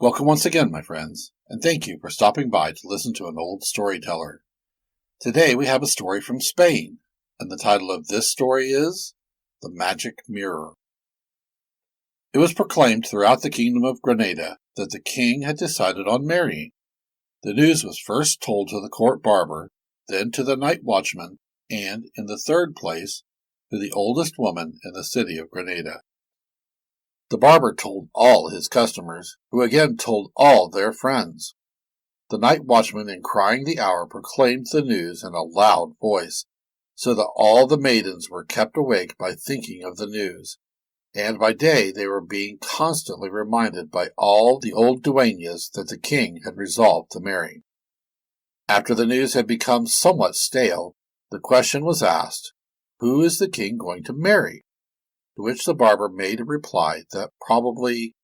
Welcome once again, my friends, and thank you for stopping by to listen to an old storyteller. Today we have a story from Spain, and the title of this story is The Magic Mirror. It was proclaimed throughout the kingdom of Granada that the king had decided on marrying. The news was first told to the court barber, then to the night watchman, and, in the third place, to the oldest woman in the city of Granada. The barber told all his customers, who again told all their friends. The night watchman, in crying the hour, proclaimed the news in a loud voice, so that all the maidens were kept awake by thinking of the news, and by day they were being constantly reminded by all the old dueñas that the king had resolved to marry. After the news had become somewhat stale, the question was asked, "Who is the king going to marry?" To which the barber made a reply that probably,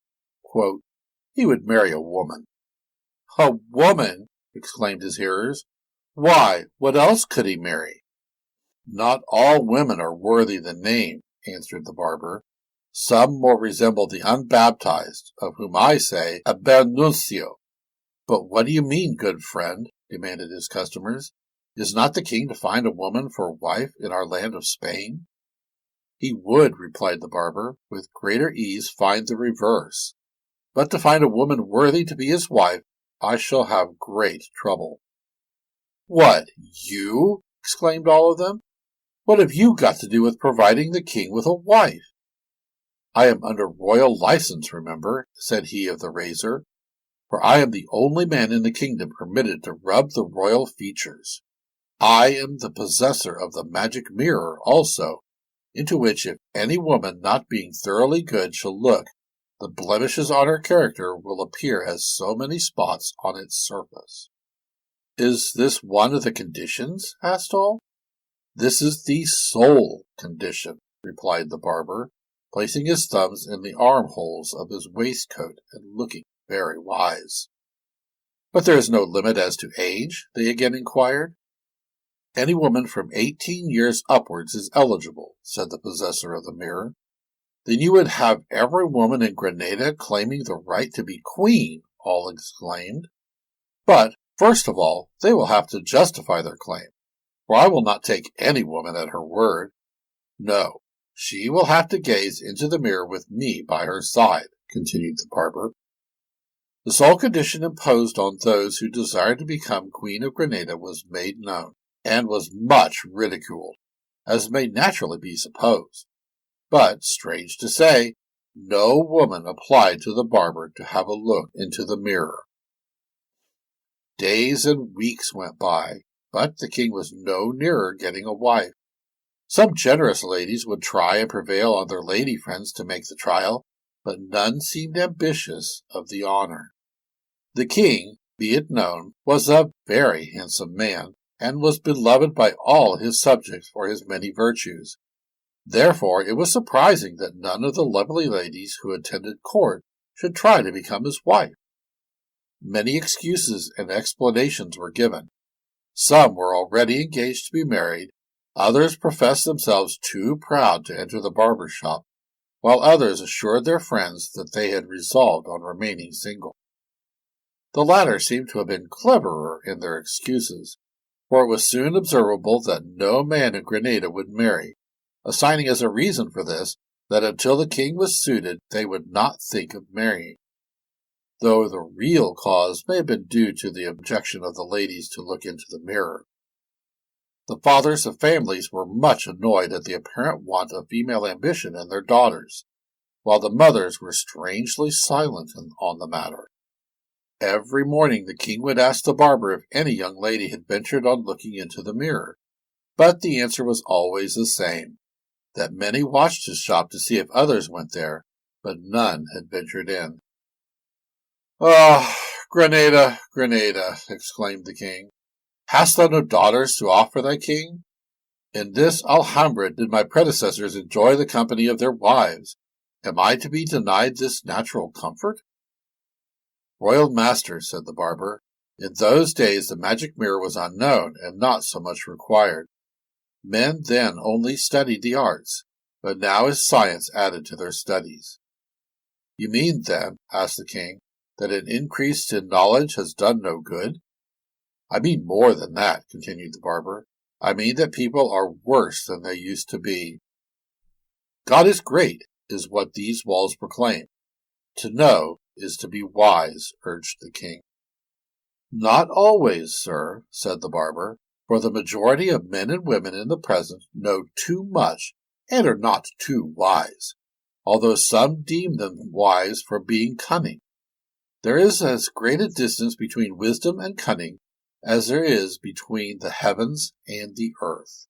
quote, he would marry a woman. "A woman!" exclaimed his hearers. "Why, what else could he marry?" "Not all women are worthy the name," answered the barber. "Some more resemble the unbaptized, of whom I say a bel nuncio." "But what do you mean, good friend?" demanded his customers. "Is not the king to find a woman for a wife in our land of Spain?" "He would," replied the barber, "with greater ease find the reverse. But to find a woman worthy to be his wife, I shall have great trouble." "What, you?" exclaimed all of them. "What have you got to do with providing the king with a wife?" "I am under royal license, remember," said he of the razor, "for I am the only man in the kingdom permitted to rub the royal features. I am the possessor of the magic mirror also, into which if any woman not being thoroughly good shall look, the blemishes on her character will appear as so many spots on its surface." "Is this one of the conditions?" asked all. "This is the sole condition," replied the barber, placing his thumbs in the armholes of his waistcoat and looking very wise. "But there is no limit as to age?" they again inquired. "Any woman from 18 years upwards is eligible," said the possessor of the mirror. "Then you would have every woman in Granada claiming the right to be queen," all exclaimed. "But, first of all, they will have to justify their claim, for I will not take any woman at her word. No, she will have to gaze into the mirror with me by her side," continued the barber. The sole condition imposed on those who desired to become Queen of Granada was made known, and was much ridiculed, as may naturally be supposed. But, strange to say, no woman applied to the barber to have a look into the mirror. Days and weeks went by, but the king was no nearer getting a wife. Some generous ladies would try and prevail on their lady friends to make the trial, but none seemed ambitious of the honor. The king, be it known, was a very handsome man, and was beloved by all his subjects for his many virtues. Therefore it was surprising that none of the lovely ladies who attended court should try to become his wife. Many excuses and explanations were given. Some were already engaged to be married, others professed themselves too proud to enter the barber shop, while others assured their friends that they had resolved on remaining single. The latter seemed to have been cleverer in their excuses, for it was soon observable that no man in Granada would marry, assigning as a reason for this that until the king was suited they would not think of marrying, though the real cause may have been due to the objection of the ladies to look into the mirror. The fathers of families were much annoyed at the apparent want of female ambition in their daughters, while the mothers were strangely silent on the matter. Every morning the king would ask the barber if any young lady had ventured on looking into the mirror, but the answer was always the same, that many watched his shop to see if others went there, but none had ventured in. "Ah, Granada, Granada," exclaimed the king, "hast thou no daughters to offer thy king? In this Alhambra did my predecessors enjoy the company of their wives. Am I to be denied this natural comfort?" "Royal master," said the barber, "in those days the magic mirror was unknown and not so much required. Men then only studied the arts, but now is science added to their studies." "You mean, then," asked the king, that an increase in knowledge has done no good? I mean more than that, continued the barber. I mean that people are worse than they used to be. God is great, is what these walls proclaim. To know is to be wise, urged the king. Not always, sir, said the barber, for the majority of men and women in the present know too much and are not too wise, although some deem them wise for being cunning. There is as great a distance between wisdom and cunning as there is between the heavens and the earth.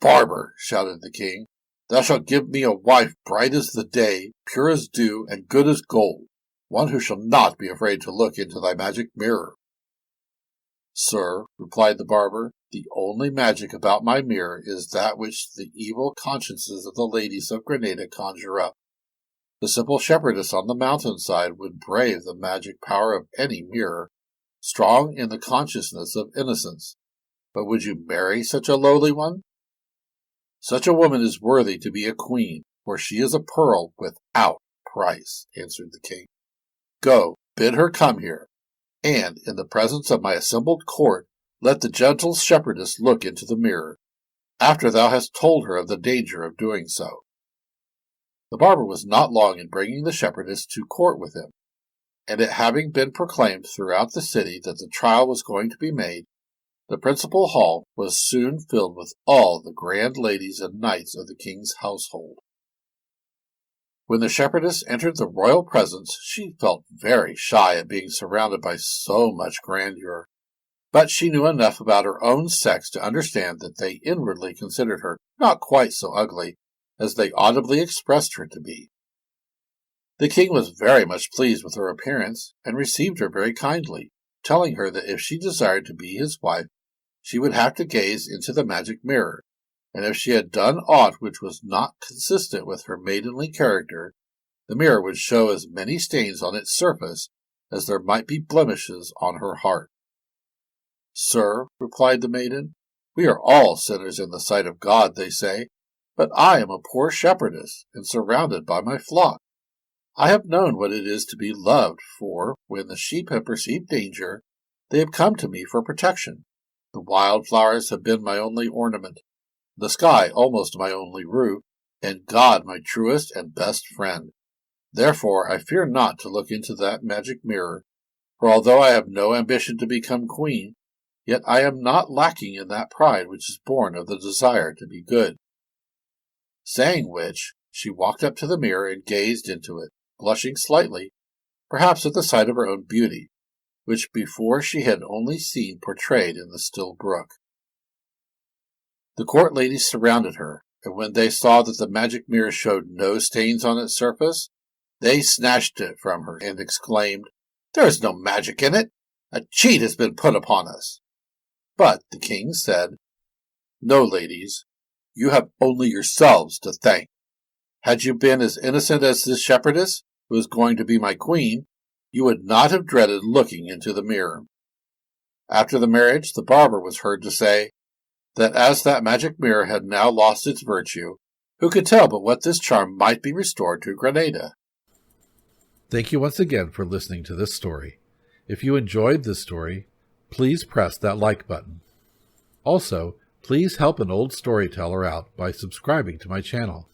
Barber, shouted the king, thou shalt give me a wife bright as the day, pure as dew, and good as gold, one who shall not be afraid to look into thy magic mirror. Sir, replied the barber, the only magic about my mirror is that which the evil consciences of the ladies of Granada conjure up. The simple shepherdess on the mountainside would brave the magic power of any mirror, strong in the consciousness of innocence. But would you marry such a lowly one? Such a woman is worthy to be a queen, for she is a pearl without price, answered the king. Go, bid her come here, and, in the presence of my assembled court, let the gentle shepherdess look into the mirror, after thou hast told her of the danger of doing so. The barber was not long in bringing the shepherdess to court with him, and it having been proclaimed throughout the city that the trial was going to be made, the principal hall was soon filled with all the grand ladies and knights of the king's household. When the shepherdess entered the royal presence, she felt very shy at being surrounded by so much grandeur, but she knew enough about her own sex to understand that they inwardly considered her not quite so ugly as they audibly expressed her to be. The king was very much pleased with her appearance, and received her very kindly, telling her that if she desired to be his wife, she would have to gaze into the magic mirror, and if she had done aught which was not consistent with her maidenly character, the mirror would show as many stains on its surface as there might be blemishes on her heart. Sir, replied the maiden, we are all sinners in the sight of God, they say, but I am a poor shepherdess, and surrounded by my flock. I have known what it is to be loved, for, when the sheep have perceived danger, they have come to me for protection. The wild flowers have been my only ornament, the sky almost my only roof, and God my truest and best friend. Therefore I fear not to look into that magic mirror, for although I have no ambition to become queen, yet I am not lacking in that pride which is born of the desire to be good. Saying which, she walked up to the mirror and gazed into it, blushing slightly, perhaps at the sight of her own beauty, which before she had only seen portrayed in the still brook. The court ladies surrounded her, and when they saw that the magic mirror showed no stains on its surface, they snatched it from her and exclaimed, There is no magic in it! A cheat has been put upon us! But the king said, No, ladies, you have only yourselves to thank. Had you been as innocent as this shepherdess, who is going to be my queen, you would not have dreaded looking into the mirror. After the marriage, the barber was heard to say that as that magic mirror had now lost its virtue, who could tell but what this charm might be restored to Granada? Thank you once again for listening to this story. If you enjoyed this story, please press that like button. Also, please help an old storyteller out by subscribing to my channel.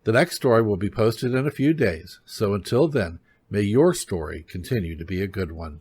The next story will be posted in a few days, so until then, may your story continue to be a good one.